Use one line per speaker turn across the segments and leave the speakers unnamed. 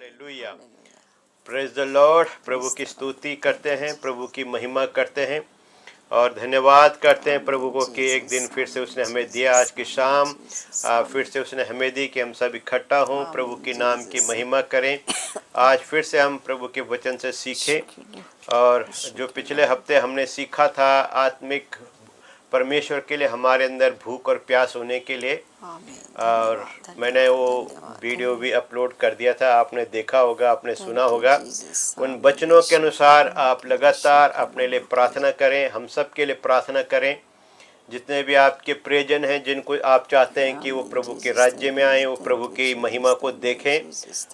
Hallelujah. Praise the lord. प्रभु की स्तुति करते हैं, प्रभु की महिमा करते हैं और धन्यवाद करते हैं प्रभु को कि एक दिन फिर से उसने हमें दिया। आज की शाम फिर से उसने हमें दी कि हम सब इकट्ठा हों, प्रभु की नाम की महिमा करें। आज फिर से हम प्रभु के वचन से सीखें और जो पिछले हफ्ते हमने सीखा था आत्मिक परमेश्वर के लिए हमारे अंदर भूख और प्यास होने के लिए, और मैंने वो वीडियो भी अपलोड कर दिया था। आपने देखा होगा, आपने सुना होगा। उन वचनों के अनुसार आप लगातार अपने लिए प्रार्थना करें, हम सब के लिए प्रार्थना करें। जितने भी आपके प्रियजन हैं, जिनको आप चाहते हैं कि वो प्रभु के राज्य में आए, वो प्रभु की महिमा को देखें,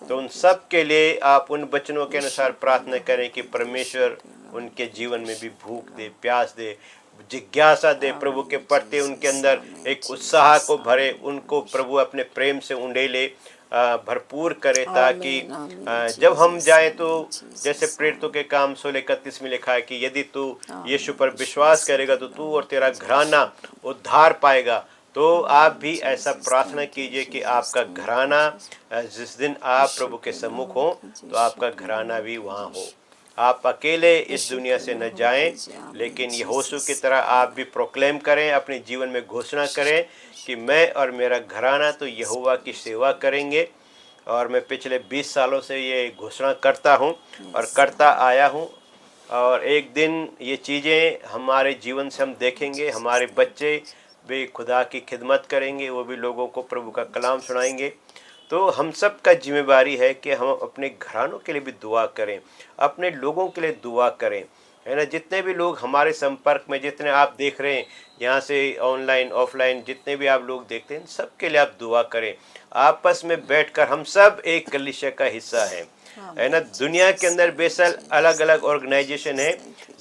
तो उन सब के लिए आप उन वचनों के अनुसार प्रार्थना करें कि परमेश्वर उनके जीवन में भी भूख दे, प्यास दे, जिज्ञासा दे, प्रभु के प्रति उनके अंदर एक उत्साह को भरे, उनको प्रभु अपने प्रेम से उंडेले, भरपूर करे, ताकि जब हम जाएं तो जैसे प्रेरितों के काम 16:31 में लिखा है कि यदि तू यीशु पर विश्वास करेगा तो तू और तेरा घराना उद्धार पाएगा। तो आप भी ऐसा प्रार्थना कीजिए कि आपका घराना जिस दिन आप प्रभु के सम्मुख हो तो आपका घराना भी वहाँ हो। आप अकेले इस दुनिया से न जाएं, लेकिन यहोशू की तरह आप भी प्रोक्लेम करें, अपने जीवन में घोषणा करें कि मैं और मेरा घराना तो यहोवा की सेवा करेंगे। और मैं पिछले 20 सालों से ये घोषणा करता हूँ और करता आया हूँ, और एक दिन ये चीज़ें हमारे जीवन से हम देखेंगे। हमारे बच्चे भी खुदा की खिदमत करेंगे, वो भी लोगों को प्रभु का कलाम सुनाएंगे। तो हम सब का जिम्मेवारी है कि हम अपने घरानों के लिए भी दुआ करें, अपने लोगों के लिए दुआ करें, है ना। जितने भी लोग हमारे संपर्क में, जितने आप देख रहे हैं यहाँ से ऑनलाइन ऑफलाइन, जितने भी आप लोग देखते हैं, सब के लिए आप दुआ करें। आपस में बैठकर हम सब एक कलीसिया का हिस्सा है ना। दुनिया के अंदर बेशक अलग अलग ऑर्गेनाइजेशन है,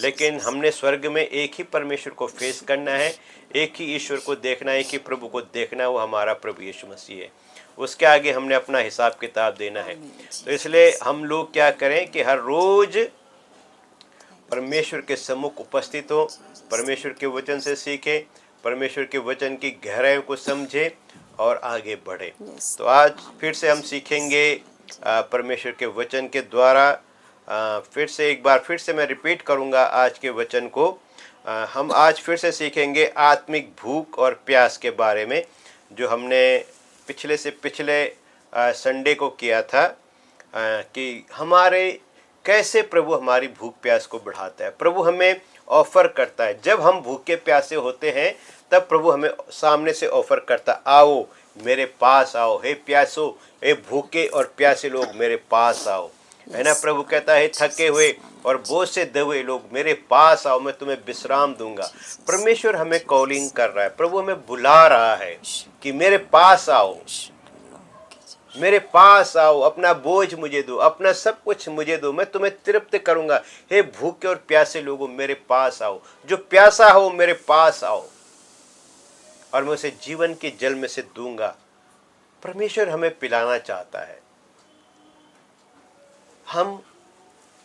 लेकिन हमने स्वर्ग में एक ही परमेश्वर को फेस करना है, एक ही ईश्वर को देखना है, एक ही प्रभु को देखना है, वो हमारा प्रभु यीशु मसीह है। उसके आगे हमने अपना हिसाब किताब देना है। तो इसलिए हम लोग क्या करें कि हर रोज परमेश्वर के सम्मुख उपस्थित हो, परमेश्वर के वचन से सीखें, परमेश्वर के वचन की गहराइयों को समझें और आगे बढ़े। तो आज फिर से हम सीखेंगे परमेश्वर के वचन के द्वारा। फिर से एक बार फिर से मैं रिपीट करूंगा आज के वचन को। हम आज फिर से सीखेंगे आत्मिक भूख और प्यास के बारे में, जो हमने पिछले से पिछले संडे को किया था, कि हमारे कैसे प्रभु हमारी भूख प्यास को बढ़ाता है। प्रभु हमें ऑफर करता है, जब हम भूखे प्यासे होते हैं तब प्रभु हमें सामने से ऑफर करता, आओ मेरे पास आओ, हे प्यासो, हे भूखे और प्यासे लोग मेरे पास आओ, है ना। प्रभु कहता है थके हुए और बोझ से दबे लोग मेरे पास आओ, मैं तुम्हें विश्राम दूंगा। परमेश्वर हमें कॉलिंग कर रहा है, प्रभु हमें बुला रहा है कि मेरे पास आओ, मेरे पास आओ, अपना बोझ मुझे दो, अपना सब कुछ मुझे दो, मैं तुम्हें तृप्त करूंगा। हे भूखे और प्यासे लोगों मेरे पास आओ, जो प्यासा हो मेरे पास आओ और मैं उसे जीवन के जल में से दूंगा। परमेश्वर हमें पिलाना चाहता है। हम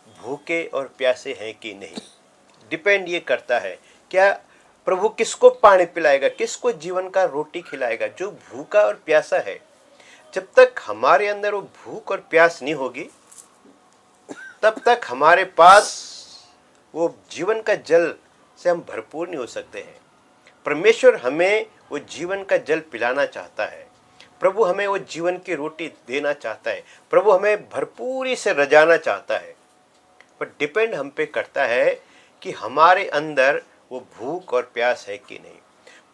भूखे और प्यासे हैं कि नहीं, डिपेंड ये करता है क्या प्रभु किसको पानी पिलाएगा, किसको जीवन का रोटी खिलाएगा। जो भूखा और प्यासा है, जब तक हमारे अंदर वो भूख और प्यास नहीं होगी, तब तक हमारे पास वो जीवन का जल से हम भरपूर नहीं हो सकते हैं। परमेश्वर हमें वो जीवन का जल पिलाना चाहता है, प्रभु हमें वो जीवन की रोटी देना चाहता है, प्रभु हमें भरपूरी से रजाना चाहता है। पर डिपेंड हम पे करता है कि हमारे अंदर वो भूख और प्यास है कि नहीं।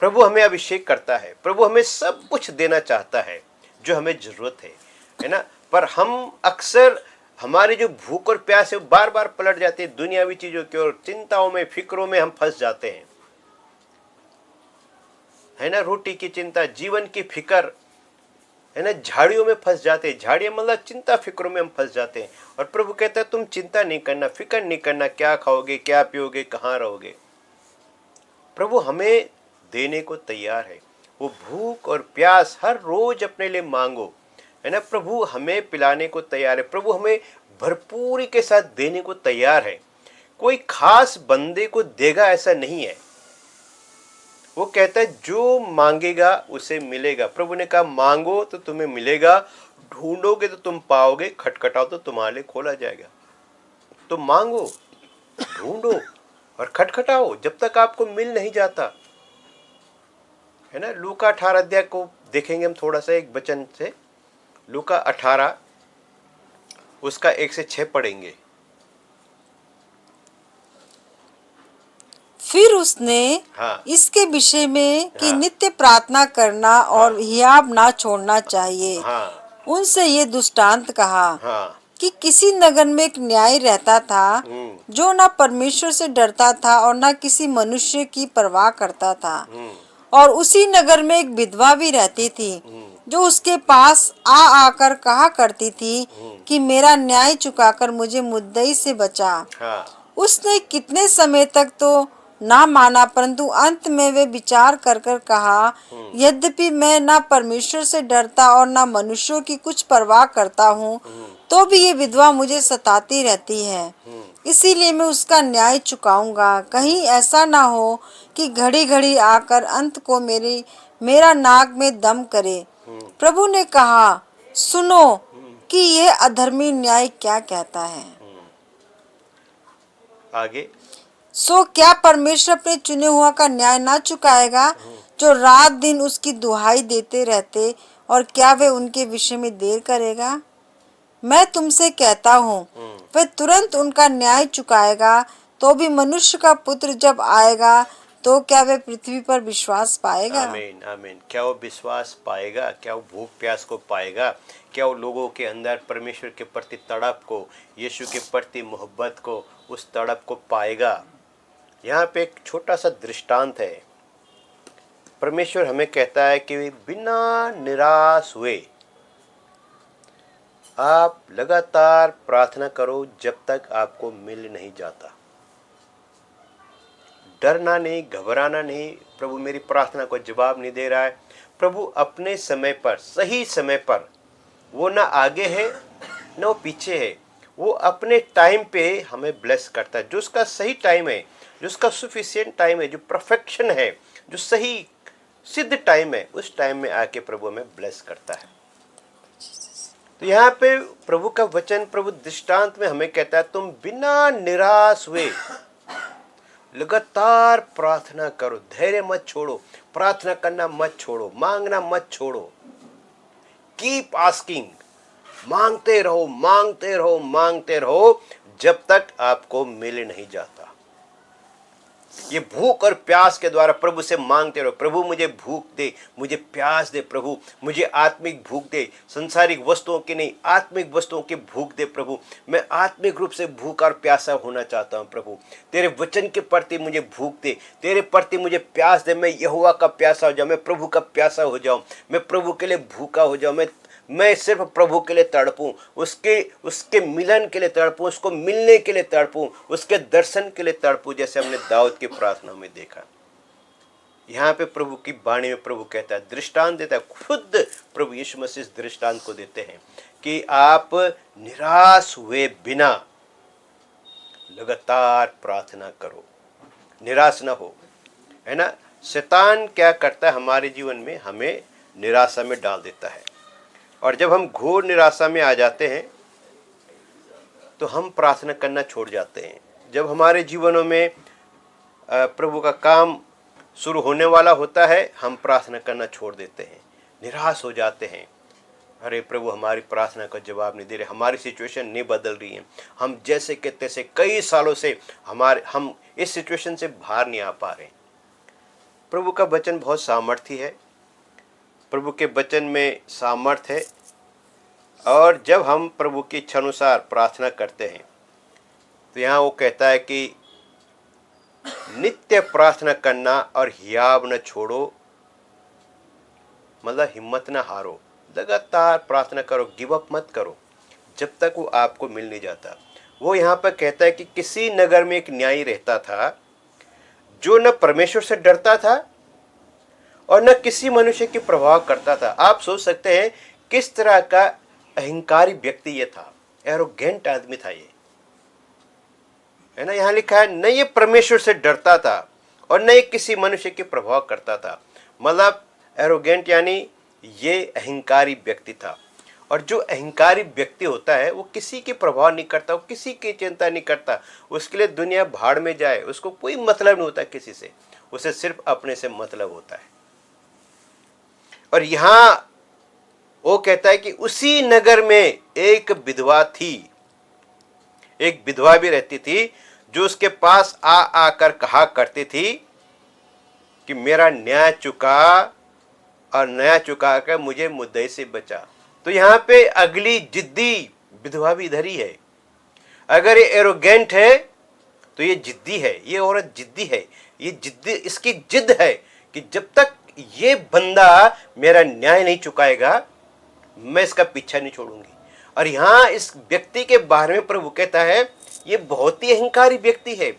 प्रभु हमें अभिषेक करता है, प्रभु हमें सब कुछ देना चाहता है जो हमें जरूरत है ना। पर हम अक्सर हमारी जो भूख और प्यास है बार बार पलट जाती है दुनियावी चीजों की ओर, चिंताओं में, फिक्रों में हम फंस जाते हैं, है ना। रोटी की चिंता, जीवन की फिक्र, है ना। झाड़ियों में फंस जाते हैं, झाड़ियां मतलब चिंता फिक्रों में हम फंस जाते हैं। और प्रभु कहता है तुम चिंता नहीं करना, फिक्र नहीं करना, क्या खाओगे, क्या पियोगे, कहाँ रहोगे। प्रभु हमें देने को तैयार है। वो भूख और प्यास हर रोज अपने लिए मांगो, है ना। प्रभु हमें पिलाने को तैयार है, प्रभु हमें भरपूरी के साथ देने को तैयार है। कोई खास बंदे को देगा ऐसा नहीं है। वो कहता है जो मांगेगा उसे मिलेगा। प्रभु ने कहा मांगो तो तुम्हें मिलेगा, ढूंढोगे तो तुम पाओगे, खटखटाओ तो तुम्हारे लिए खोला जाएगा। तुम मांगो, ढूंढो और खटखटाओ जब तक आपको मिल नहीं जाता, है ना। लूका 18 अध्याय को देखेंगे हम थोड़ा सा एक वचन से। लूका 18 उसका 1 से 6 पढ़ेंगे।
फिर उसने
हाँ
इसके विषय में कि
हाँ
नित्य प्रार्थना करना और हियाब ना छोड़ना चाहिए,
हाँ
उनसे ये दृष्टांत कहा
हाँ
कि किसी नगर में एक न्यायी रहता था जो न परमेश्वर से डरता था और न किसी मनुष्य की परवाह करता था। और उसी नगर में एक विधवा भी रहती थी जो उसके पास आ आकर कहा करती थी कि मेरा न्याय चुकाकर मुझे मुद्दई से बचा।
हाँ
उसने कितने समय तक तो ना माना, परंतु अंत में वे विचार कर कर कहा, यद्यपि मैं ना परमेश्वर से डरता और ना मनुष्यों की कुछ परवाह करता हूँ, तो भी ये विधवा मुझे सताती रहती है। इसीलिए मैं उसका न्याय चुकाऊंगा। कहीं ऐसा ना हो कि घड़ी घड़ी आकर अंत को मेरा नाक में दम करे। प्रभु ने कहा, सुनो कि यह अधर्मी न्याय क्या कहता है।
आगे।
सो क्या परमेश्वर अपने चुने हुआ का न्याय ना चुकाएगा जो रात दिन उसकी दुहाई देते रहते, और क्या वे उनके विषय में देर करेगा? मैं तुमसे कहता हूँ वह तुरंत उनका न्याय चुकाएगा। तो भी मनुष्य का पुत्र जब आएगा तो क्या वह पृथ्वी पर विश्वास पाएगा?
आमीन आमीन। क्या वो विश्वास पाएगा? क्या वो भूख प्यास को पाएगा? क्या वो लोगों के अंदर परमेश्वर के प्रति तड़प को, यीशु के प्रति मोहब्बत को, उस तड़प को पाएगा? यहाँ पे एक छोटा सा दृष्टांत है। परमेश्वर हमें कहता है कि बिना निराश हुए आप लगातार प्रार्थना करो जब तक आपको मिल नहीं जाता। डरना नहीं, घबराना नहीं, प्रभु मेरी प्रार्थना को जवाब नहीं दे रहा है। प्रभु अपने समय पर, सही समय पर, वो ना आगे है ना वो पीछे है, वो अपने टाइम पे हमें ब्लेस करता है। जो उसका सही टाइम है, जो उसका सफिशिएंट टाइम है, जो परफेक्शन है, जो सही सिद्ध टाइम है, उस टाइम में आके प्रभु हमें ब्लेस करता है। तो यहाँ पे प्रभु का वचन, प्रभु दृष्टांत में हमें कहता है तुम बिना निराश हुए लगातार प्रार्थना करो, धैर्य मत छोड़ो, प्रार्थना करना मत छोड़ो, मांगना मत छोड़ो। कीप आस्किंग, मांगते रहो मांगते रहो मांगते रहो जब तक आपको मिल नहीं जाता। ये भूख और प्यास के द्वारा प्रभु से मांगते रहो, प्रभु मुझे भूख दे, मुझे प्यास दे, प्रभु मुझे आत्मिक भूख दे, संसारिक वस्तुओं की नहीं, आत्मिक वस्तुओं की भूख दे। प्रभु मैं आत्मिक रूप से भूखा और प्यासा होना चाहता हूँ। प्रभु तेरे वचन के प्रति मुझे भूख दे, तेरे प्रति मुझे प्यास दे। मैं यहोवा का प्यासा हो जाऊँ, मैं प्रभु का प्यासा हो जाऊँ, मैं प्रभु के लिए भूखा हो जाऊँ, मैं सिर्फ प्रभु के लिए तड़पूं, उसके मिलन के लिए तड़पूं, उसको मिलने के लिए तड़पूं, उसके दर्शन के लिए तड़पूं, जैसे हमने दाऊद की प्रार्थना में देखा। यहाँ पे प्रभु की वाणी में प्रभु कहता है, दृष्टांत देता है, खुद प्रभु यीशु मसीह इस दृष्टांत को देते हैं कि आप निराश हुए बिना लगातार प्रार्थना करो, निराश ना हो, है ना। शैतान क्या करता है हमारे जीवन में, हमें निराशा में डाल देता है, और जब हम घोर निराशा में आ जाते हैं तो हम प्रार्थना करना छोड़ जाते हैं। जब हमारे जीवनों में प्रभु का काम शुरू होने वाला होता है, हम प्रार्थना करना छोड़ देते हैं, निराश हो जाते हैं। अरे प्रभु हमारी प्रार्थना का जवाब नहीं दे रहे, हमारी सिचुएशन नहीं बदल रही है, हम जैसे के तैसे कई सालों से हम इस सिचुएशन से बाहर नहीं आ पा रहे। प्रभु का वचन बहुत सामर्थ्य है, प्रभु के वचन में सामर्थ्य है, और जब हम प्रभु की इच्छा अनुसार प्रार्थना करते हैं तो यहाँ वो कहता है कि नित्य प्रार्थना करना और हियाब न छोड़ो, मतलब हिम्मत न हारो, लगातार प्रार्थना करो, गिव अप मत करो जब तक वो आपको मिल नहीं जाता। वो यहाँ पर कहता है कि किसी नगर में एक न्यायी रहता था जो न परमेश्वर से डरता था और न किसी मनुष्य की प्रभाव करता था। आप सोच सकते हैं किस तरह का अहंकारी व्यक्ति ये था, एरोगेंट आदमी था ये, है ना। यहाँ लिखा है न ये परमेश्वर से डरता था और न ये किसी मनुष्य की प्रभाव करता था, मतलब एरोगेंट यानी ये अहंकारी व्यक्ति था। और जो अहंकारी व्यक्ति होता है वो किसी के प्रभाव नहीं करता, वो किसी की चिंता नहीं करता, उसके लिए दुनिया भाड़ में जाए उसको कोई मतलब नहीं होता किसी से, उसे सिर्फ अपने से मतलब होता है। और यहां वो कहता है कि उसी नगर में एक विधवा थी, एक विधवा भी रहती थी, जो उसके पास आ आकर कहा करती थी कि मेरा न्याय चुका और न्याय चुका कर मुझे मुद्दे से बचा। तो यहाँ पे अगली जिद्दी विधवा भी इधर ही है। अगर ये एरोगेंट है तो ये जिद्दी है, ये औरत जिद्दी है, ये जिद्दी, इसकी जिद है कि जब तक ये बंदा मेरा न्याय नहीं चुकाएगा मैं इसका पीछा नहीं छोड़ूंगी। और यहाँ इस व्यक्ति के बारे में प्रभु कहता है ये बहुत ही अहंकारी व्यक्ति है,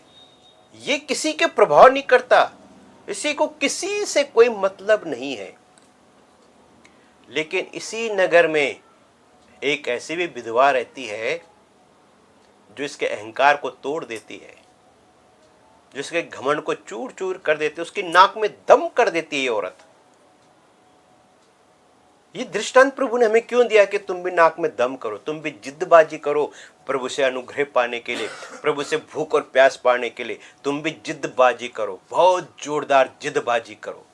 ये किसी के प्रभाव नहीं करता, इसी को किसी से कोई मतलब नहीं है। लेकिन इसी नगर में एक ऐसी भी विधवा रहती है जो इसके अहंकार को तोड़ देती है, जो इसके घमंड को चूर चूर कर देती है, उसकी नाक में दम कर देती है ये औरत। ये दृष्टांत प्रभु ने हमें क्यों दिया कि तुम भी नाक में दम करो, तुम भी जिद्दबाजी करो प्रभु से अनुग्रह पाने के लिए, प्रभु से भूख और प्यास पाने के लिए तुम भी जिद्दबाजी करो, बहुत जोरदार जिद्दबाजी करो।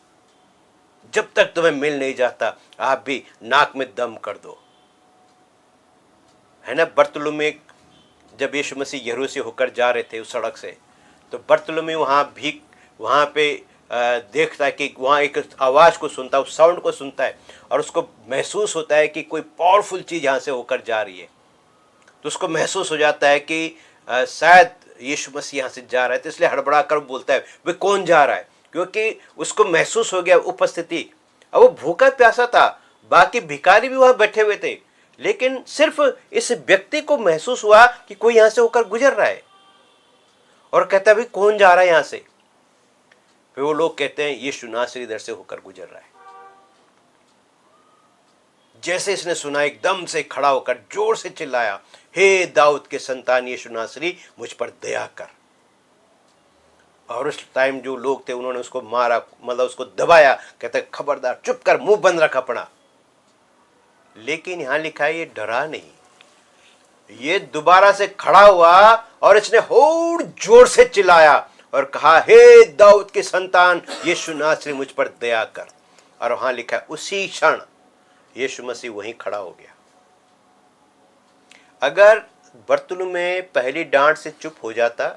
जब तक तुम्हें मिल नहीं जाता आप भी नाक में दम कर दो, है ना। बर्तुलुमै जब यीशु मसीह यरूशलेम से होकर जा रहे थे उस सड़क से, तो बर्तुलुमै वहाँ पे देखता है कि वहाँ एक आवाज़ को सुनता है, उस साउंड को सुनता है और उसको महसूस होता है कि कोई पावरफुल चीज़ यहाँ से होकर जा रही है। तो उसको महसूस हो जाता है कि शायद यीशु मसीह यहाँ से जा रहा है, तो इसलिए हड़बड़ा कर बोलता है वे कौन जा रहा है, क्योंकि उसको महसूस हो गया उपस्थिति। अब वो भूखा प्यासा था, बाकी भिखारी भी वहाँ बैठे हुए थे, लेकिन सिर्फ इस व्यक्ति को महसूस हुआ कि कोई यहाँ से होकर गुजर रहा है और कहता है भाई कौन जा रहा है यहाँ से। फिर वो लोग कहते हैं यीशु नासरी इधर से होकर गुजर रहा है। जैसे इसने सुना एकदम से खड़ा होकर जोर से चिल्लाया, हे दाऊद के संतान यीशु नासरी मुझ पर दया कर। और उस टाइम जो लोग थे उन्होंने उसको मारा, मतलब उसको दबाया, कहते खबरदार चुप कर, मुंह बंद रख अपना। लेकिन यहां लिखा है ये डरा नहीं, ये दोबारा से खड़ा हुआ और इसने और जोर से चिल्लाया और कहा, हे दाऊद के संतान यीशु नासरी मुझ पर दया कर। और वहां लिखा है उसी क्षण यीशु मसीह वहीं खड़ा हो गया। अगर बर्तुलुमै पहली डांट से चुप हो जाता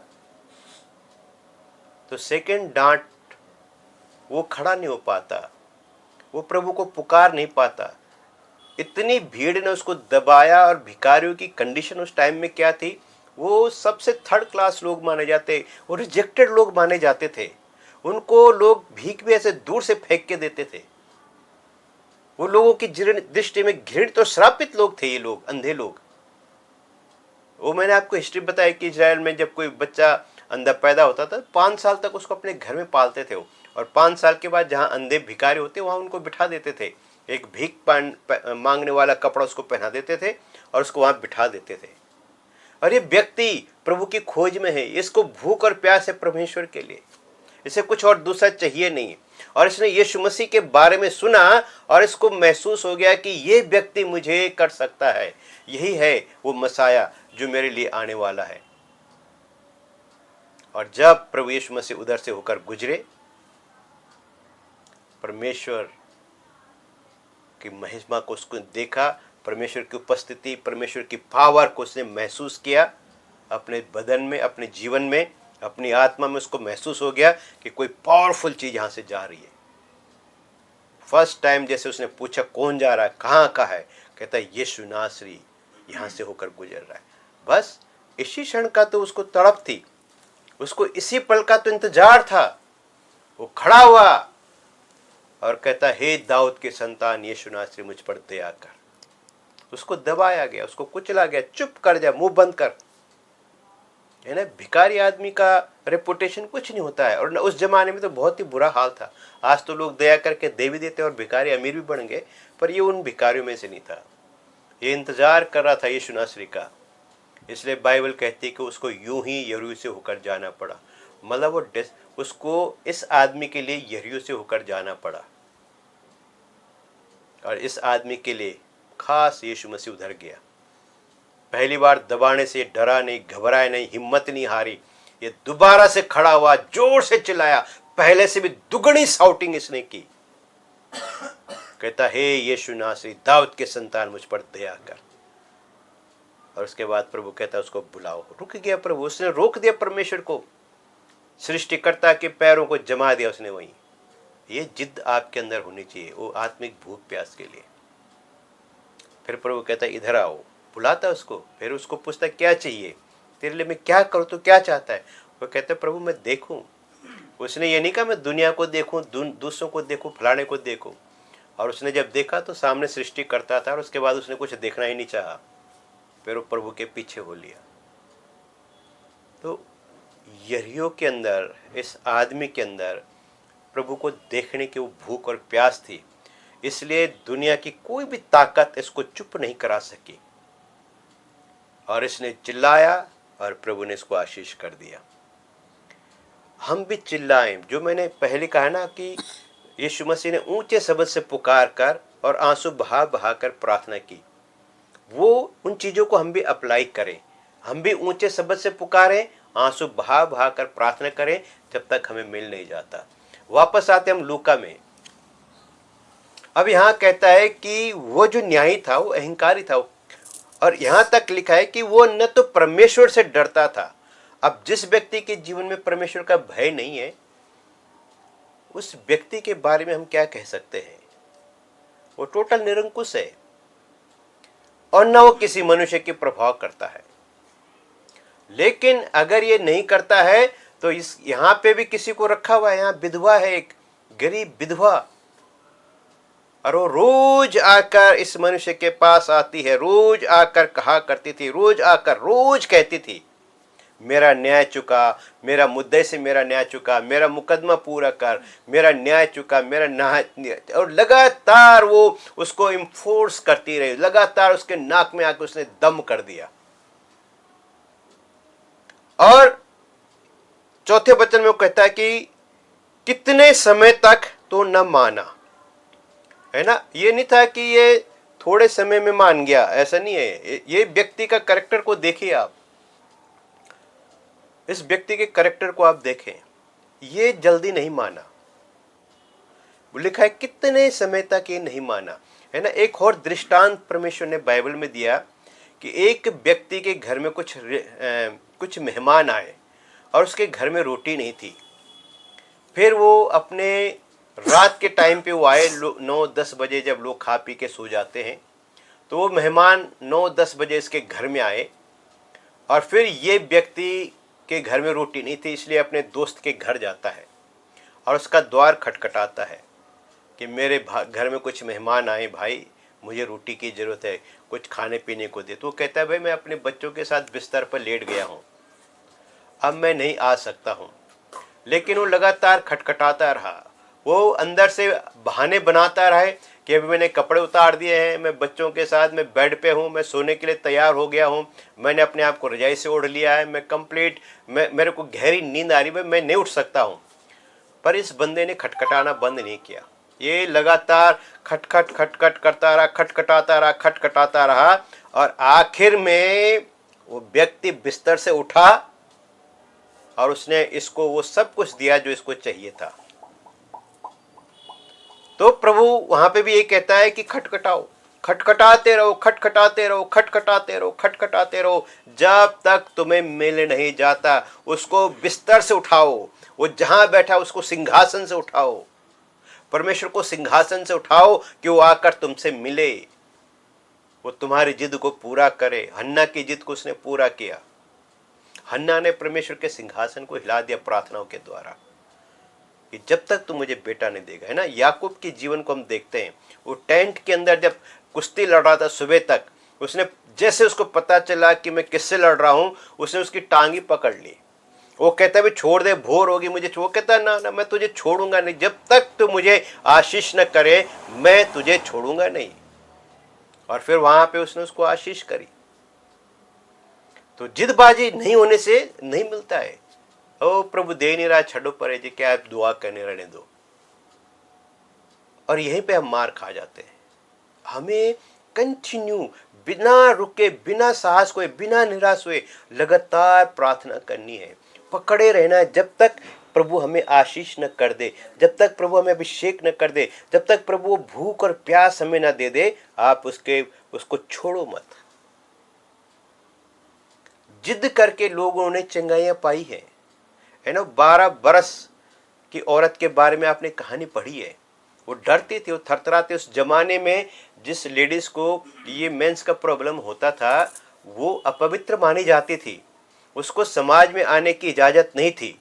तो सेकंड डांट वो खड़ा नहीं हो पाता, वो प्रभु को पुकार नहीं पाता। इतनी भीड़ ने उसको दबाया और भिखारियों की कंडीशन उस टाइम में क्या थी, वो सबसे थर्ड क्लास लोग माने जाते, वो रिजेक्टेड लोग माने जाते थे। उनको लोग भीख भी ऐसे दूर से फेंक के देते थे। वो लोगों की दृष्टि में घृणित और श्रापित लोग थे ये लोग, अंधे लोग। वो मैंने आपको हिस्ट्री बताई कि इजराइल में जब कोई बच्चा अंधा पैदा होता था 5 साल तक उसको अपने घर में पालते थे और 5 साल के बाद जहाँ अंधे भिखारी होते वहाँ उनको बिठा देते थे, एक भीख मांगने वाला कपड़ा उसको पहना देते थे और उसको वहाँ बिठा देते थे। और ये व्यक्ति प्रभु की खोज में है, इसको भूख और प्यास है परमेश्वर के लिए, इसे कुछ और दूसरा चाहिए नहीं। और इसने यीशु मसीह के बारे में सुना और इसको महसूस हो गया कि ये व्यक्ति मुझे कर सकता है, यही है वो मसाया जो मेरे लिए आने वाला है। और जब प्रभु यीशु मसीह उधर से होकर गुजरे, परमेश्वर की महिमा को उसको देखा, परमेश्वर की उपस्थिति, परमेश्वर की पावर को उसने महसूस किया अपने बदन में, अपने जीवन में, अपनी आत्मा में उसको महसूस हो गया कि कोई पावरफुल चीज यहां से जा रही है। फर्स्ट टाइम जैसे उसने पूछा कौन जा रहा है, कहाँ का है, कहता है यीशु नासरी यहां से होकर गुजर रहा है। बस इसी क्षण का तो उसको तड़प थी, उसको इसी पल का तो इंतजार था। वो खड़ा हुआ और कहता हे दाऊद के संतान यीशु नासरी मुझ पर दया कर। उसको दबाया गया, उसको कुचला गया, चुप कर जा, मुंह बंद कर। है ना, भिखारी आदमी का रेपुटेशन कुछ नहीं होता है। और उस जमाने में तो बहुत ही बुरा हाल था। आज तो लोग दया करके दे भी देते और भिखारी अमीर भी बन गए, पर ये उन भिखारियों में से नहीं था। ये इंतजार कर रहा था यीशु नासरी का। इसलिए बाइबल कहती है कि उसको यूं ही यरीहो से होकर जाना पड़ा। मतलब उसको इस आदमी के लिए यरीहो से होकर जाना पड़ा। और इस आदमी के लिए खास यीशु मसीह उधर गया। पहली बार दबाने से डरा नहीं, घबराया नहीं, हिम्मत नहीं हारी। ये दोबारा से खड़ा हुआ, जोर से चिल्लाया, पहले से भी दुगनी शाउटिंग इसने की। कहता, हे यीशु नासरी, दाऊद के संतान, मुझ पर दया कर। और उसके बाद प्रभु कहता, उसको बुलाओ। रुक गया प्रभु, उसने रोक दिया परमेश्वर को, सृष्टिकर्ता के पैरों को जमा दिया उसने वहीं। ये जिद आपके अंदर होनी चाहिए, वो आत्मिक भूख प्यास के लिए। फिर प्रभु कहता, इधर आओ, बुलाता उसको। फिर उसको पूछता, क्या चाहिए तेरे लिए, मैं क्या करूँ, तो क्या चाहता है। वो कहता, प्रभु मैं देखूं। उसने ये नहीं कहा मैं दुनिया को देखूं, दूसरों को देखूं, फलाने को देखूं। और उसने जब देखा तो सामने सृष्टि करता था, और उसके बाद उसने कुछ देखना ही नहीं चाहा। फिर वो प्रभु के पीछे हो लिया। तो यरीहो के अंदर, इस आदमी के अंदर प्रभु को देखने की वो भूख और प्यास थी, इसलिए दुनिया की कोई भी ताकत इसको चुप नहीं करा सकी। और इसने चिल्लाया और प्रभु ने इसको आशीष कर दिया। हम भी चिल्लाएं, जो मैंने पहले कहा ना कि यीशु मसीह ने ऊंचे शब्द से पुकार कर और आंसू बहा बहा कर प्रार्थना की, वो उन चीज़ों को हम भी अप्लाई करें। हम भी ऊंचे शब्द से पुकारें, आंसू बहा बहा कर प्रार्थना करें, जब तक हमें मिल नहीं जाता। वापस आते हम लूका में। अब यहाँ कहता है कि वो जो न्यायी था वो अहंकारी था, और यहाँ तक लिखा है कि वो न तो परमेश्वर से डरता था। अब जिस व्यक्ति के जीवन में परमेश्वर का भय नहीं है, उस व्यक्ति के बारे में हम क्या कह सकते हैं? वो टोटल निरंकुश है, और न वो किसी मनुष्य के प्रभाव करता है। लेकिन अगर ये नहीं करता है तो इस यहाँ पे भी किसी को रखा हुआ है। यहाँ विधवा है, एक गरीब विधवा, और वो रोज आकर इस मनुष्य के पास आती है, रोज आकर कहा करती थी, रोज आकर रोज कहती थी, मेरा न्याय चुका, मेरा मुद्दे से मेरा न्याय चुका, मेरा मुकदमा पूरा कर, मेरा न्याय चुका, मेरा न्याय। और लगातार वो उसको इन्फोर्स करती रही, लगातार उसके नाक में आकर उसने दम कर दिया। और चौथे वचन में वो कहता है कि कितने समय तक तो न माना, है ना। ये नहीं था कि ये थोड़े समय में मान गया, ऐसा नहीं है। ये व्यक्ति का कैरेक्टर को देखिए आप, इस व्यक्ति के कैरेक्टर को आप देखें, ये जल्दी नहीं माना। लिखा है कितने समय तक ये नहीं माना, है ना। एक और दृष्टांत परमेश्वर ने बाइबल में दिया कि एक व्यक्ति के घर में कुछ मेहमान आए और उसके घर में रोटी नहीं थी। फिर वो अपने रात के टाइम पे वो आए, 9-10 बजे, जब लोग खा पी के सो जाते हैं, तो वो मेहमान 9-10 बजे इसके घर में आए। और फिर ये व्यक्ति के घर में रोटी नहीं थी, इसलिए अपने दोस्त के घर जाता है और उसका द्वार खटखटाता है कि मेरे घर में कुछ मेहमान आए, भाई मुझे रोटी की ज़रूरत है, कुछ खाने पीने को दे। तो वो कहता है, भाई मैं अपने बच्चों के साथ बिस्तर पर लेट गया हूँ, अब मैं नहीं आ सकता हूँ। लेकिन वो लगातार खटखटाता रहा, वो अंदर से बहाने बनाता रहा कि अभी मैंने कपड़े उतार दिए हैं, मैं बच्चों के साथ मैं बेड पे हूँ, मैं सोने के लिए तैयार हो गया हूँ, मैंने अपने आप को रजाई से ओढ़ लिया है, मैं कंप्लीट, मेरे को गहरी नींद आ रही है, मैं नहीं उठ सकता हूँ। पर इस बंदे ने खटखटाना बंद नहीं किया। ये लगातार खटखट खटखट करता रहा, खटखटाता रहा, और आखिर में वो व्यक्ति बिस्तर से उठा और उसने इसको वो सब कुछ दिया जो इसको चाहिए था। तो प्रभु वहां पे भी ये कहता है कि खटखटाओ, खटखटाते रहो, खटखटाते रहो, खटखटाते रहो, खटखटाते रहो, जब तक तुम्हें मिल नहीं जाता। उसको बिस्तर से उठाओ, वो जहां बैठा उसको सिंहासन से उठाओ, परमेश्वर को सिंहासन से उठाओ कि वो आकर तुमसे मिले, वो तुम्हारी जिद को पूरा करे। हन्ना की जिद को उसने पूरा किया। हन्ना ने परमेश्वर के सिंहासन को हिला दिया प्रार्थनाओं के द्वारा कि जब तक तू मुझे बेटा नहीं देगा, है ना। याकूब के जीवन को हम देखते हैं, वो टेंट के अंदर जब कुश्ती लड़ रहा था सुबह तक, उसने जैसे उसको पता चला कि मैं किससे लड़ रहा हूं, उसने उसकी टांगी पकड़ ली। वो कहता है छोड़ दे, भोर होगी मुझे। वो कहता है ना, मैं तुझे छोड़ूंगा नहीं, जब तक तू मुझे आशीष न करे मैं तुझे छोड़ूंगा नहीं। और फिर वहां पे उसने उसको आशीष करी। तो जिदबाजी नहीं होने से नहीं मिलता है। ओ प्रभु दे नहीं रहा, छड़ो परे जी, क्या आप दुआ करने रहने दो। और यहीं पे हम मार खा जाते हैं। हमें कंटिन्यू, बिना रुके, बिना साहस खोए, बिना निराश हुए लगातार प्रार्थना करनी है, पकड़े रहना है जब तक प्रभु हमें आशीष न कर दे, जब तक प्रभु हमें अभिषेक न कर दे, जब तक प्रभु भूख और प्यास हमें न दे दे। आप उसको छोड़ो मत। जिद करके लोगों ने चंगाइयां पाई है ना। 12 बरस की औरत के बारे में आपने कहानी पढ़ी है। वो डरती थी, वो थरथराते। उस जमाने में जिस लेडीज को ये मेंस का प्रॉब्लम होता था वो अपवित्र मानी जाती थी, उसको समाज में आने की इजाजत नहीं थी,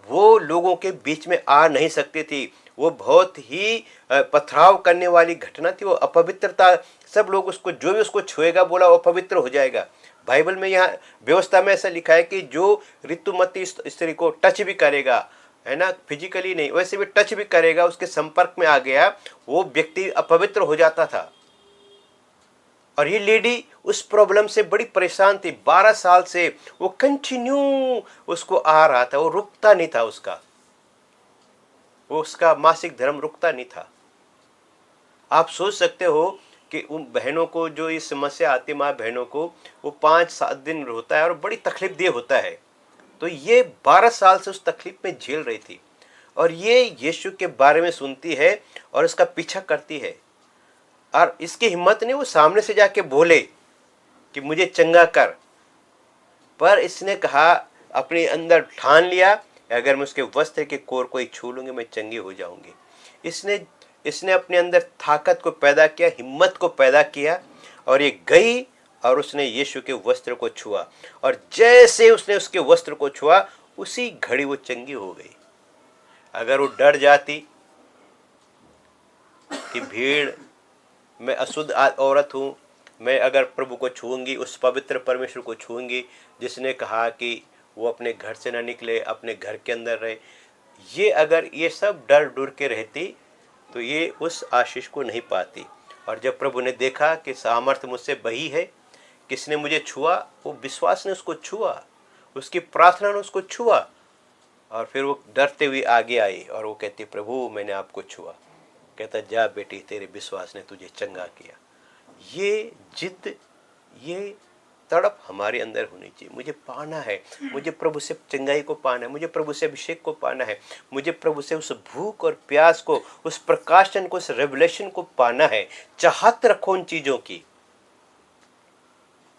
वो लोगों के बीच में आ नहीं सकती थी। वो बहुत ही पथराव करने वाली घटना थी, वो अपवित्रता। सब लोग उसको, जो भी उसको छुएगा बोला वो पवित्र हो जाएगा। बाइबल में यहाँ व्यवस्था में ऐसा लिखा है कि जो ऋतुमती स्त्री को टच भी करेगा, है ना, फिजिकली नहीं, वैसे भी टच भी करेगा, उसके संपर्क में आ गया, वो व्यक्ति अपवित्र हो जाता था। और ये लेडी उस प्रॉब्लम से बड़ी परेशान थी। 12 साल से वो कंटिन्यू उसको आ रहा था, वो रुकता नहीं था। उसका मासिक धर्म रुकता नहीं था। आप सोच सकते हो कि उन बहनों को जो ये समस्या आती है, माँ बहनों को, वो 5-7 दिन होता है और बड़ी तकलीफ देह होता है। तो ये 12 साल से उस तकलीफ में झेल रही थी और ये यीशु के बारे में सुनती है और उसका पीछा करती है। और इसकी हिम्मत नहीं वो सामने से जाके बोले कि मुझे चंगा कर, पर इसने कहा, अपने अंदर ठान लिया, अगर मैं उसके वस्त्र के कोर को ही छू लूंगी मैं चंगी हो जाऊंगी। इसने अपने अंदर ताकत को पैदा किया, हिम्मत को पैदा किया और ये गई और उसने यीशु के वस्त्र को छुआ। और जैसे उसने उसके वस्त्र को छुआ उसी घड़ी वो चंगी हो गई। अगर वो डर जाती कि भीड़, मैं अशुद्ध औरत हूँ, मैं अगर प्रभु को छूंगी, उस पवित्र परमेश्वर को छूंगी जिसने कहा कि वो अपने घर से ना निकले, अपने घर के अंदर रहे, ये अगर ये सब डर डर के रहती तो ये उस आशीष को नहीं पाती। और जब प्रभु ने देखा कि सामर्थ्य मुझसे बही है, किसने मुझे छुआ, वो विश्वास ने उसको छुआ, उसकी प्रार्थना ने उसको छुआ और फिर वो डरते हुए आगे आई और वो कहती, प्रभु मैंने आपको छुआ। कहता, जा बेटी, तेरे विश्वास ने तुझे चंगा किया। ये जिद, ये तड़प हमारे अंदर होनी चाहिए। मुझे पाना है, मुझे प्रभु से चंगाई को पाना है, मुझे प्रभु से अभिषेक को पाना है, मुझे प्रभु से उस भूख और प्यास को, उस प्रकाशन को, उस रेवलेशन को पाना है। चाहत रखो उन चीजों की।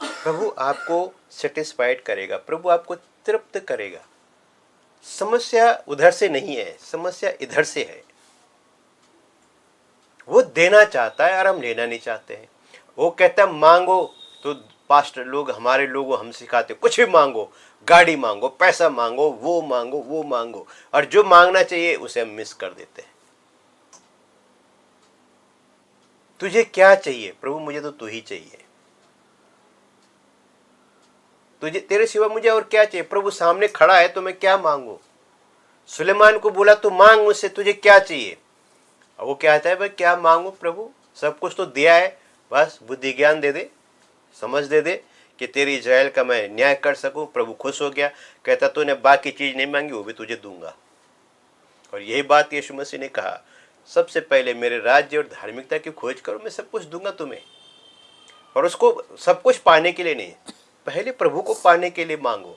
प्रभु आपको सेटिस्फाइड करेगा, प्रभु आपको तृप्त करेगा। समस्या उधर से नहीं है, समस्या इधर से है। वो देना चाहता है और हम लेना नहीं चाहते हैं। वो कहता है मांगो, तो पास्टर लोग, हमारे लोग हम सिखाते कुछ भी मांगो, गाड़ी मांगो, पैसा मांगो, वो मांगो, वो मांगो, और जो मांगना चाहिए उसे हम मिस कर देते हैं। तुझे क्या चाहिए? प्रभु मुझे तो तू ही चाहिए, तुझे, तेरे सिवा मुझे और क्या चाहिए? प्रभु सामने खड़ा है तो मैं क्या मांगू? सुलेमान को बोला तू मांग मुझसे, तुझे क्या चाहिए? और वो कहता है भाई क्या मांगू प्रभु, सब कुछ तो दिया है, बस बुद्धि ज्ञान दे दे, समझ दे दे कि तेरी इज़राइल का मैं न्याय कर सकूं। प्रभु खुश हो गया, कहता तूने बाकी चीज नहीं मांगी वो भी तुझे दूंगा। और यही बात यीशु मसीह ने कहा, सबसे पहले मेरे राज्य और धार्मिकता की खोज करो, मैं सब कुछ दूंगा तुम्हें। और उसको सब कुछ पाने के लिए नहीं, पहले प्रभु को पाने के लिए मांगो,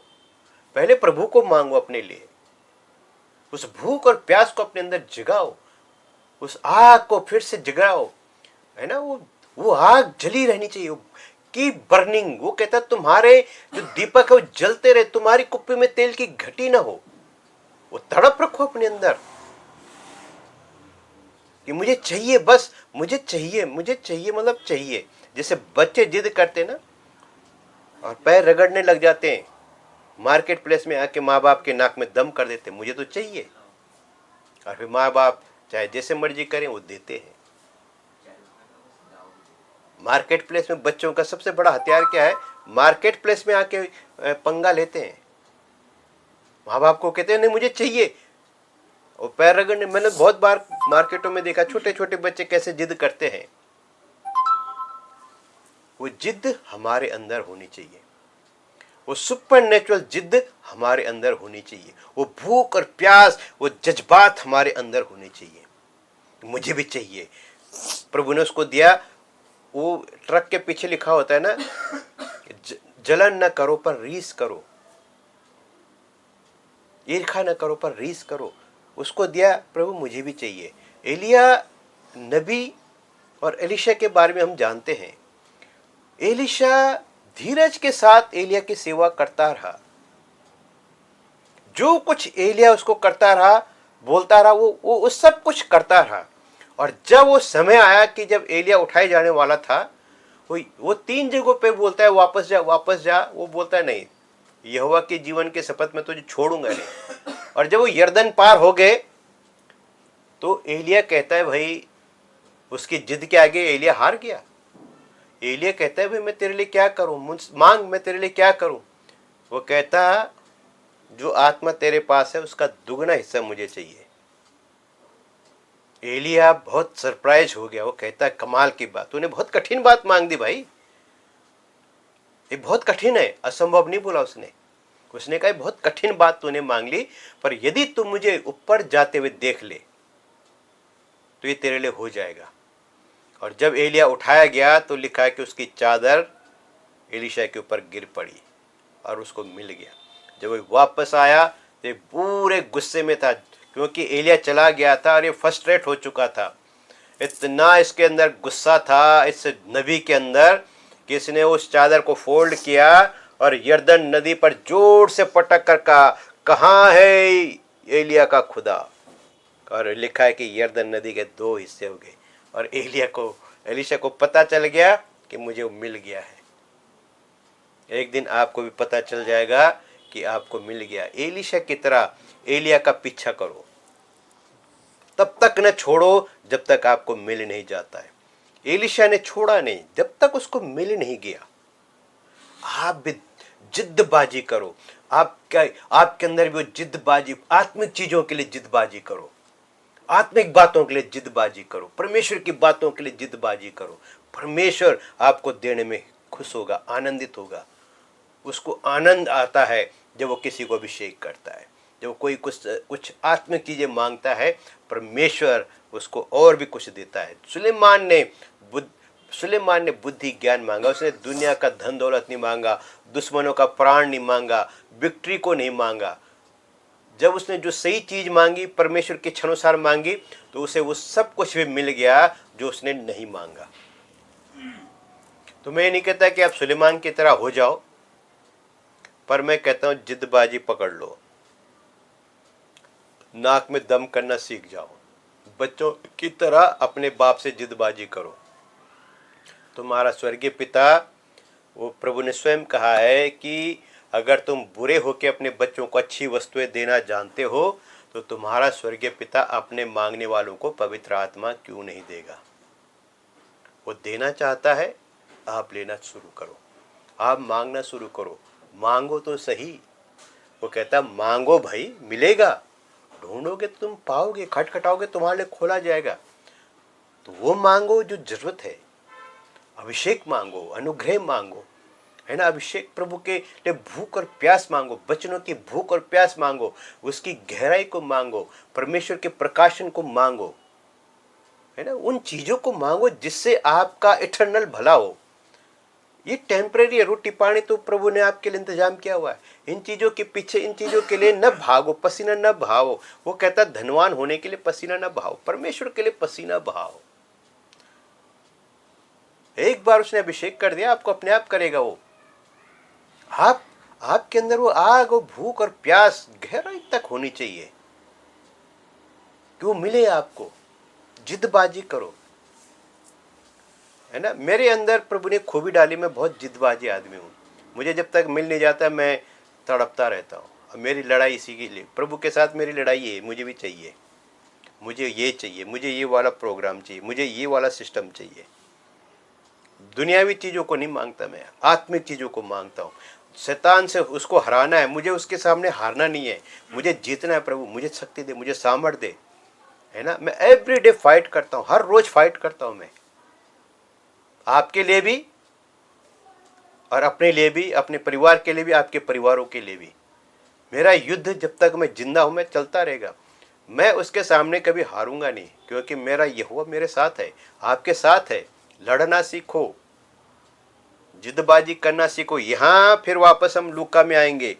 पहले प्रभु को मांगो अपने लिए। उस भूख और प्यास को अपने अंदर जगाओ, उस आग को फिर से जगाओ, है ना। वो आग जली रहनी चाहिए की बर्निंग। वो कहता तुम्हारे जो दीपक है वो जलते रहे, तुम्हारी कुप्पी में तेल की घटी ना हो। वो तड़प रखो अपने अंदर कि मुझे चाहिए, बस मुझे चाहिए, मुझे चाहिए, मतलब चाहिए। जैसे बच्चे जिद करते ना और पैर रगड़ने लग जाते हैं, मार्केट प्लेस में आके माँ बाप के नाक में दम कर देते, मुझे तो चाहिए। और फिर माँ बाप चाहे जैसे मर्जी करें वो देते हैं। मार्केट प्लेस में बच्चों का सबसे बड़ा हथियार क्या है? मार्केट प्लेस में आके पंगा लेते हैं, माँ बाप को कहते हैं नहीं मुझे चाहिए, और पैर रगड़ने। मैंने बहुत बार मार्केटों में देखा छोटे छोटे बच्चे कैसे जिद करते हैं। वो जिद हमारे अंदर होनी चाहिए, वो सुपर नेचुरल जिद हमारे अंदर होनी चाहिए, वो भूख और प्यास, वो जज्बात हमारे अंदर होने चाहिए। मुझे भी चाहिए, प्रभु ने उसको दिया। वो ट्रक के पीछे लिखा होता है ना, जलन न करो पर रीस करो, ईर्खा न करो पर रीस करो। उसको दिया, प्रभु मुझे भी चाहिए। एलिया नबी और एलिशा के बारे में हम जानते हैं। एलिशा धीरज के साथ एलिया की सेवा करता रहा। जो कुछ एलिया उसको करता रहा, बोलता रहा, वो सब कुछ करता रहा। और जब वो समय आया कि जब एलिया उठाए जाने वाला था, वो 3 जगहों पे बोलता है वापस जा वापस जा। वो बोलता है नहीं, यहोवा के जीवन के शपथ में तुझे छोड़ूंगा नहीं। और जब वो यरदन पार हो गए तो एलिया कहता है, भाई उसकी जिद के आगे एलिया हार गया। एलिया कहता है, भाई मैं तेरे लिए क्या करूं, मांग, मैं तेरे लिए क्या करूं। वो कहता, जो आत्मा तेरे पास है उसका दुगना हिस्सा मुझे चाहिए। एलिया बहुत सरप्राइज हो गया। वो कहता है, कमाल की बात, तूने बहुत कठिन बात मांग दी भाई, ये बहुत कठिन है, असंभव नहीं बोला उसने। उसने कहा बहुत कठिन बात तूने मांग ली, पर यदि तू मुझे ऊपर जाते हुए देख ले तो ये तेरे लिए हो जाएगा। और जब एलिया उठाया गया तो लिखा है कि उसकी चादर एलीशा के ऊपर गिर पड़ी और उसको मिल गया। जब वो वापस आया तो ये पूरे गुस्से में था, क्योंकि एलिया चला गया था और ये फ्रस्ट्रेट हो चुका था। इतना इसके अंदर गुस्सा था इस नबी के अंदर कि इसने उस चादर को फोल्ड किया और यरदन नदी पर जोर से पटक कर कहा, कहाँ है एलिया का खुदा। और लिखा है कि यरदन नदी के 2 हिस्से हो गए और एलीशा को पता चल गया कि मुझे वो मिल गया है। एक दिन आपको भी पता चल जाएगा कि आपको मिल गया। एलीशा की तरह एलिया का पीछा करो, तब तक न छोड़ो जब तक आपको मिल नहीं जाता है। एलीशा ने छोड़ा नहीं जब तक उसको मिल नहीं गया। आप भी जिद्दबाजी करो, आपके अंदर भी वो जिद्दबाजी, आत्मिक चीजों के लिए जिद्दबाजी करो, आत्मिक बातों के लिए जिद्दबाजी करो, परमेश्वर की बातों के लिए जिद्दबाजी करो। परमेश्वर आपको देने में खुश होगा, आनंदित होगा। उसको आनंद आता है जब वो किसी को अभिषेक करता है, जब कोई कुछ आत्मिक चीजें मांगता है, परमेश्वर उसको और भी कुछ देता है। सुलेमान ने बुद्धि ज्ञान मांगा, उसने दुनिया का धन दौलत नहीं मांगा, दुश्मनों का प्राण नहीं मांगा, विक्ट्री को नहीं मांगा। जब उसने जो सही चीज मांगी, परमेश्वर के इच्छानुसार मांगी, तो उसे वो सब कुछ भी मिल गया जो उसने नहीं मांगा। तो मैं नहीं कहता कि आप सुलेमान की तरह हो जाओ, पर मैं कहता हूं जिद्दबाजी पकड़ लो, नाक में दम करना सीख जाओ, बच्चों की तरह अपने बाप से जिद्दबाजी करो। तुम्हारा स्वर्गीय पिता, वो प्रभु ने स्वयं कहा है कि अगर तुम बुरे होकर अपने बच्चों को अच्छी वस्तुएं देना जानते हो तो तुम्हारा स्वर्गीय पिता अपने मांगने वालों को पवित्र आत्मा क्यों नहीं देगा। वो देना चाहता है, आप लेना शुरू करो, आप मांगना शुरू करो, मांगो तो सही। वो कहता मांगो भाई, मिलेगा, ढूंढोगे तो तुम पाओगे, खटखटाओगे तुम्हारे लिए खोला जाएगा। तो वो मांगो जो जरूरत है, अभिषेक मांगो, अनुग्रह मांगो, है ना। अभिषेक प्रभु के लिए भूख और प्यास मांगो, वचनों की भूख और प्यास मांगो, उसकी गहराई को मांगो, परमेश्वर के प्रकाशन को मांगो, है ना। उन चीजों को मांगो जिससे आपका इटर्नल भला हो। ये टेम्परेरी है, रोटी पानी तो प्रभु ने आपके लिए इंतजाम किया हुआ है। इन चीजों के पीछे, इन चीजों के लिए न भागो, पसीना न बहाओ। वो कहता धनवान होने के लिए पसीना न बहाओ, परमेश्वर के लिए पसीना बहाओ। एक बार उसने अभिषेक कर दिया, आपको अपने आप करेगा वो। आपके अंदर वो आग, वो भूख और प्यास गहराई तक होनी चाहिए कि वो मिले आपको। जिद्दबाजी करो, है ना। मेरे अंदर प्रभु ने खूबी डाली, मैं बहुत जिद्दबाजी आदमी हूँ। मुझे जब तक मिल नहीं जाता मैं तड़पता रहता हूँ। अब मेरी लड़ाई इसी के लिए, प्रभु के साथ मेरी लड़ाई है। मुझे भी चाहिए, मुझे ये चाहिए, मुझे ये वाला प्रोग्राम चाहिए, मुझे ये वाला सिस्टम चाहिए। दुनियावी चीज़ों को नहीं मांगता मैं, आत्मिक चीज़ों को मांगता हूँ। शैतान से उसको हराना है, मुझे उसके सामने हारना नहीं है, मुझे जीतना है। प्रभु मुझे शक्ति दे, मुझे सामर्थ दे, है ना। मैं एवरीडे फाइट करता हूँ, हर रोज फाइट करता हूँ मैं, आपके लिए भी और अपने लिए भी, अपने परिवार के लिए भी, आपके परिवारों के लिए भी। मेरा युद्ध जब तक मैं जिंदा हूँ मैं चलता रहेगा। मैं उसके सामने कभी हारूंगा नहीं, क्योंकि मेरा यहोवा मेरे साथ है, आपके साथ है। लड़ना सीखो, जिद्दबाजी करना सीखो। यहाँ फिर वापस हम लूका में आएंगे,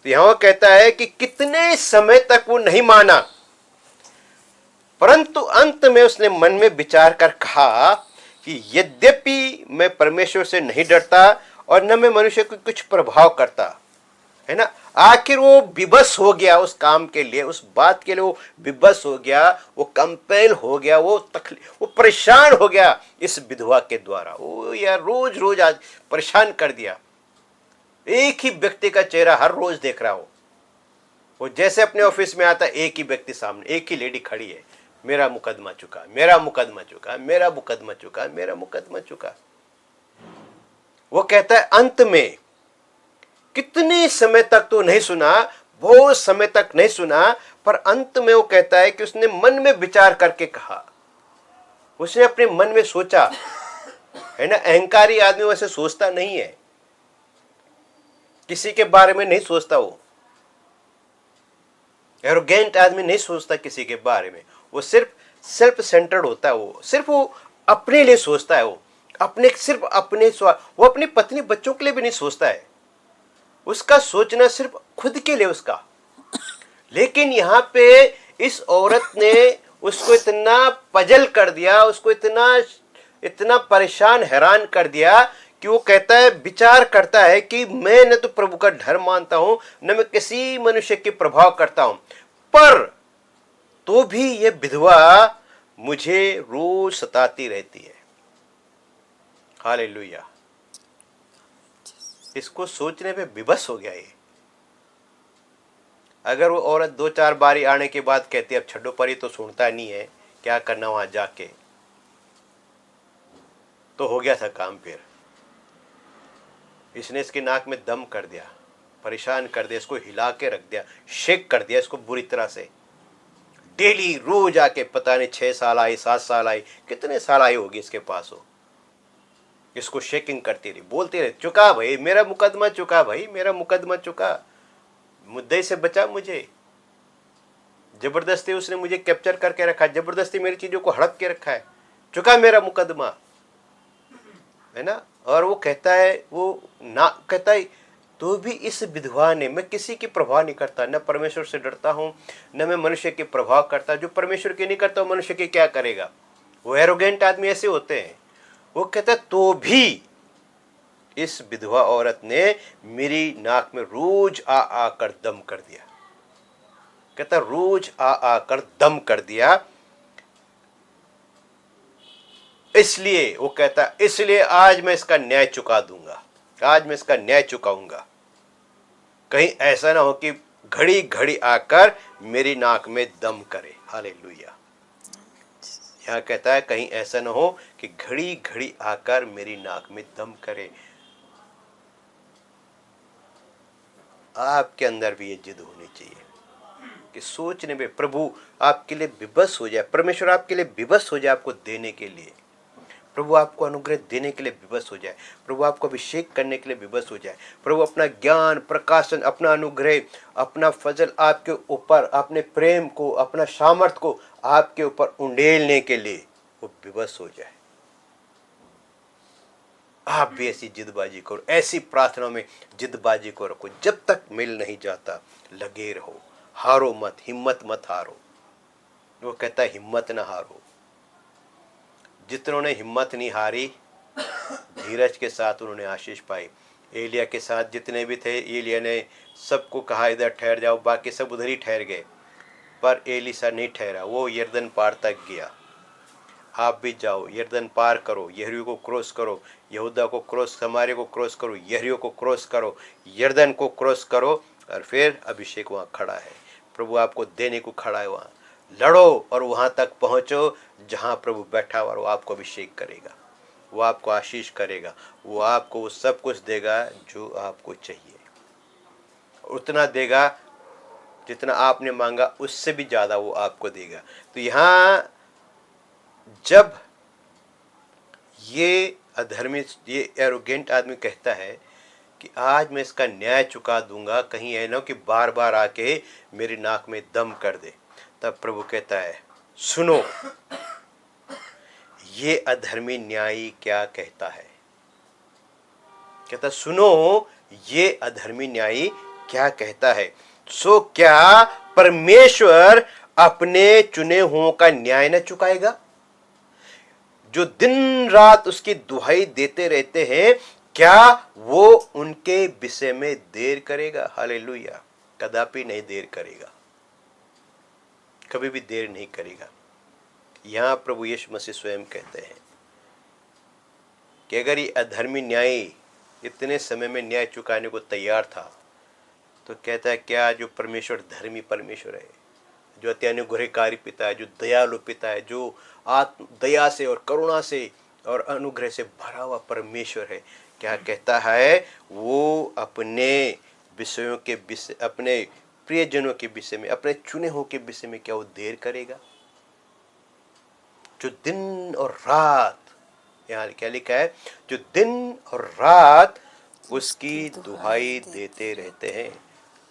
तो यहाँ वो कहता है कि कितने समय तक वो नहीं माना, परंतु अंत में उसने मन में विचार कर कहा कि यद्यपि मैं परमेश्वर से नहीं डरता और न मैं मनुष्य को कुछ प्रभाव करता, है ना। आखिर वो विवश हो गया उस काम के लिए, उस बात के लिए वो विवश हो गया, वो कंपेल हो गया, वो परेशान हो गया इस विधवा के द्वारा। वो यार रोज रोज आज परेशान कर दिया। एक ही व्यक्ति का चेहरा हर रोज देख रहा हो। वो जैसे अपने ऑफिस में आता, एक ही व्यक्ति सामने, एक ही लेडी खड़ी है, मेरा मुकदमा चुका, मेरा मुकदमा चुका, मेरा मुकदमा चुका, मेरा मुकदमा चुका। वो कहता है अंत में कितने समय तक तो नहीं सुना, बहुत समय तक नहीं सुना, पर अंत में वो कहता है कि उसने मन में विचार करके कहा, उसने अपने मन में सोचा, है ना। अहंकारी आदमी वैसे सोचता नहीं है, किसी के बारे में नहीं सोचता। वो एरोगेंट आदमी नहीं सोचता किसी के बारे में, वो सिर्फ सेल्फ सेंटर्ड होता है। वो सिर्फ वो अपने लिए सोचता है, वो अपनी पत्नी बच्चों के लिए भी नहीं सोचता है, उसका सोचना सिर्फ खुद के लिए उसका। लेकिन यहाँ पे इस औरत ने उसको इतना पजल कर दिया, उसको इतना परेशान हैरान कर दिया कि वो कहता है, विचार करता है कि मैं न तो प्रभु का डर मानता हूं, न मैं किसी मनुष्य के प्रभाव करता हूं, पर तो भी ये विधवा मुझे रोज सताती रहती है। हालेलुया। इसको सोचने पे विवश हो गया ये। अगर वो औरत 2-4 बारी आने के बाद कहती अब छड्डो परी तो सुनता नहीं है, क्या करना वहां जाके, तो हो गया था काम। फिर इसने इसकी नाक में दम कर दिया, परेशान कर दिया, इसको हिला के रख दिया, शेक कर दिया इसको बुरी तरह से। डेली रोज आके, पता नहीं 6 साल आई, 7 साल आई, कितने साल आई होगी इसके पास हो, इसको शेकिंग करती रही, बोलती रही, चुका भाई मेरा मुकदमा चुका, भाई मेरा मुकदमा चुका, मुद्दे से बचा मुझे। जबरदस्ती उसने मुझे कैप्चर करके रखा, जबरदस्ती मेरी चीजों को हड़प के रखा है, चुका मेरा मुकदमा, है ना। और वो कहता है, कहता है तो भी इस विधवा ने, मैं किसी की प्रभाव नहीं करता, न परमेश्वर से डरता हूं, न मैं मनुष्य के प्रभाव करता। जो परमेश्वर के नहीं करता मनुष्य के क्या करेगा। वो एरोगेंट आदमी ऐसे होते हैं। वो कहता है तो भी इस विधवा औरत ने मेरी नाक में रोज आ आकर दम कर दिया। कहता रोज आ आकर दम कर दिया। इसलिए वो कहता, इसलिए आज मैं इसका न्याय चुका दूंगा, आज मैं इसका न्याय चुकाऊंगा। कहीं ऐसा ना हो कि घड़ी घड़ी आकर मेरी नाक में दम करे। हालेलुया। यहाँ कहता है कहीं ऐसा ना हो कि घड़ी घड़ी आकर मेरी नाक में दम करे। आपके अंदर भी ये जिद होनी चाहिए कि सोचने में प्रभु आपके लिए विवश हो जाए, परमेश्वर आपके लिए विवश हो जाए, आपको देने के लिए, प्रभु आपको अनुग्रह देने के लिए विवश हो जाए, प्रभु आपको अभिषेक करने के लिए विवश हो जाए, प्रभु अपना ज्ञान, प्रकाशन, अपना अनुग्रह, अपना फजल आपके ऊपर, अपने प्रेम को, अपना सामर्थ को आपके ऊपर उंडेलने के लिए वो विवश हो जाए। आप भी ऐसी जिदबाजी करो, ऐसी प्रार्थना में जिदबाजी को रखो। जब तक मिल नहीं जाता लगे रहो, हारो मत, हिम्मत मत हारो। वो कहता है हिम्मत ना हारो। जितनों ने हिम्मत नहीं हारी, धीरज के साथ उन्होंने आशीष पाई। एलिया के साथ जितने भी थे, एलिया ने सबको कहा इधर ठहर जाओ, बाकी सब उधर ही ठहर गए, पर एलीसा नहीं ठहरा, वो यरदन पार तक गया। आप भी जाओ, यरदन पार करो, यरीहो को क्रॉस करो, यहूदा को क्रॉस, समारिया को क्रॉस करो, यरीहो को क्रॉस करो, यरदन को क्रॉस करो, और फिर अभिषेक वहाँ खड़ा है, प्रभु आपको देने को खड़ा है। वहाँ लड़ो और वहाँ तक पहुँचो जहाँ प्रभु बैठा और वो आपको अभिषेक करेगा, वो आपको आशीष करेगा, वो आपको वो सब कुछ देगा जो आपको चाहिए, उतना देगा जितना आपने मांगा, उससे भी ज़्यादा वो आपको देगा। तो यहाँ जब ये अधर्मी, ये एरोगेंट आदमी कहता है कि आज मैं इसका न्याय चुका दूंगा, कहीं है ना कि बार बार आके मेरी नाक में दम कर दे, तब प्रभु कहता है, सुनो ये अधर्मी न्यायी क्या कहता है। कहता सुनो ये अधर्मी न्यायी क्या कहता है। सो क्या परमेश्वर अपने चुने हुओं का न्याय न चुकाएगा, जो दिन रात उसकी दुहाई देते रहते हैं, क्या वो उनके विषय में देर करेगा। हालेलुया। कदापि नहीं देर करेगा, कभी भी देर नहीं करेगा। यहां प्रभु यीशु मसीह स्वयं कहते हैं कि अगर ये अधर्मी न्यायी इतने समय में न्याय चुकाने को तैयार था, तो कहता है क्या जो परमेश्वर धर्मी परमेश्वर है, जो अति अनुग्रहकारी पिता है, जो दयालु पिता है, जो आत्म दया से और करुणा से और अनुग्रह से भरा हुआ परमेश्वर है, क्या कहता है वो अपने विषयों के विषय, अपने प्रियजनों के विषय में, अपने चुने हुओं के विषय में क्या वो देर करेगा। जो दिन और रात, यहाँ क्या लिखा है, जो दिन और रात उसकी दुहाई देते रहते हैं।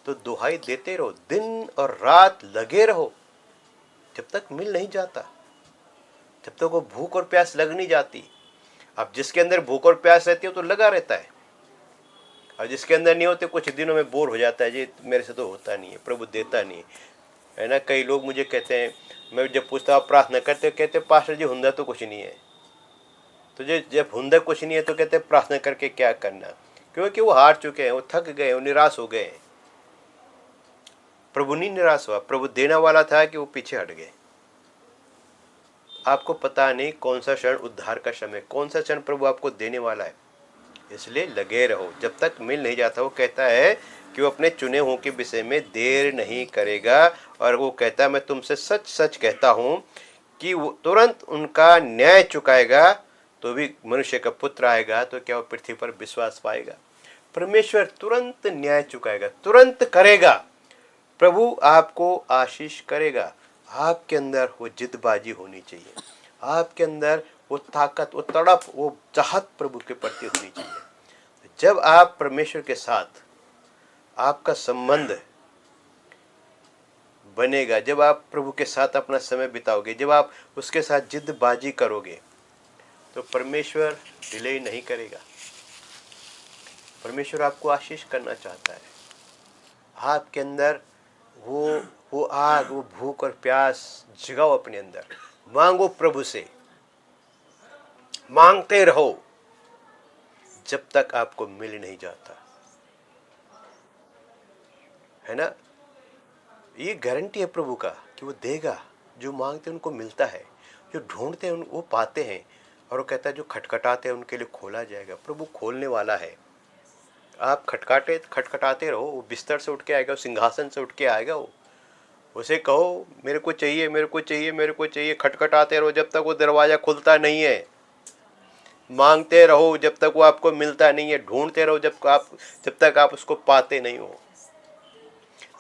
तो दुहाई देते रहो, दिन और रात लगे रहो, जब तक मिल नहीं जाता, जब तक वो भूख और प्यास लग नहीं जाती। अब जिसके अंदर भूख और प्यास रहती है तो लगा रहता है, और जिसके अंदर नहीं होते कुछ दिनों में बोर हो जाता है, जी मेरे से तो होता नहीं है, प्रभु देता नहीं है ना। कई लोग मुझे कहते हैं, मैं जब पूछता हूँ प्रार्थना करते, कहते पास्टर जी हुंदा तो कुछ नहीं है। तो जब हुंदा कुछ नहीं है तो कहते प्रार्थना करके क्या करना, क्योंकि वो हार चुके हैं, वो थक गए, वो निराश हो गए। प्रभु नहीं निराश हुआ, प्रभु देने वाला था कि वो पीछे हट गए। आपको पता नहीं कौन सा क्षण उद्धार का समय, कौन सा क्षण प्रभु आपको देने वाला है, इसलिए लगे रहो जब तक मिल नहीं जाता। वो कहता है कि वो अपने चुने हुओं के विषय में देर नहीं करेगा, और वो कहता है मैं तुमसे सच सच कहता हूँ कि वो तुरंत उनका न्याय चुकाएगा। तो भी मनुष्य का पुत्र आएगा तो क्या वो पृथ्वी पर विश्वास पाएगा। परमेश्वर तुरंत न्याय चुकाएगा, तुरंत करेगा। प्रभु आपको आशीष करेगा। आपके अंदर वो जिद्दबाजी होनी चाहिए, आपके अंदर वो ताकत, वो तड़प, वो चाहत प्रभु के प्रति होनी चाहिए। जब आप परमेश्वर के साथ आपका संबंध बनेगा, जब आप प्रभु के साथ अपना समय बिताओगे, जब आप उसके साथ जिद्दबाजी करोगे, तो परमेश्वर डिले नहीं करेगा। परमेश्वर आपको आशीष करना चाहता है। आपके अंदर वो आग, वो भूख और प्यास जगाओ अपने अंदर। मांगो प्रभु से, मांगते रहो जब तक आपको मिल नहीं जाता, है ना। ये गारंटी है प्रभु का कि वो देगा। जो मांगते हैं उनको मिलता है, जो ढूंढते हैं वो पाते हैं। और वो कहता है जो खटखटाते हैं उनके लिए खोला जाएगा। प्रभु खोलने वाला है। आप खटखटाते रहो, वो बिस्तर से उठ के आएगा, सिंहासन से उठ के आएगा। वो उसे कहो मेरे को चाहिए, मेरे को चाहिए, मेरे को चाहिए। खटखटाते रहो जब तक वो दरवाज़ा खुलता नहीं है। मांगते रहो जब तक वो आपको मिलता नहीं है। ढूंढते रहो जब तक आप उसको पाते नहीं हो।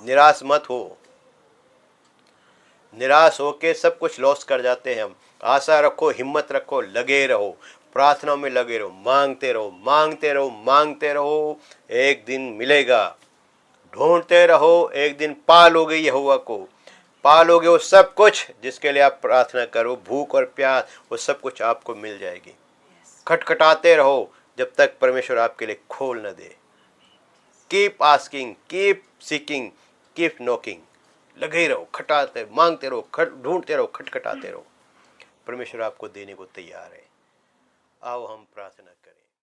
निराश मत हो। निराश होके सब कुछ लॉस कर जाते हैं हम। आशा रखो, हिम्मत रखो, लगे रहो, प्रार्थना में लगे रहो, मांगते रहो, मांगते रहो, मांगते रहो। एक दिन मिलेगा। ढूंढते रहो, एक दिन पालोगे यहोवा को, पालोगे वो सब कुछ जिसके लिए आप प्रार्थना करो। भूख और प्यास वो सब कुछ आपको मिल जाएगी। खटखटाते रहो जब तक परमेश्वर आपके लिए खोल न दे। Keep asking, keep seeking, keep knocking. लगे रहो, खटाते, मांगते रहो, ढूंढते रहो, खटखटाते रहो। परमेश्वर आपको देने को तैयार है। आओ हम प्रार्थना करें।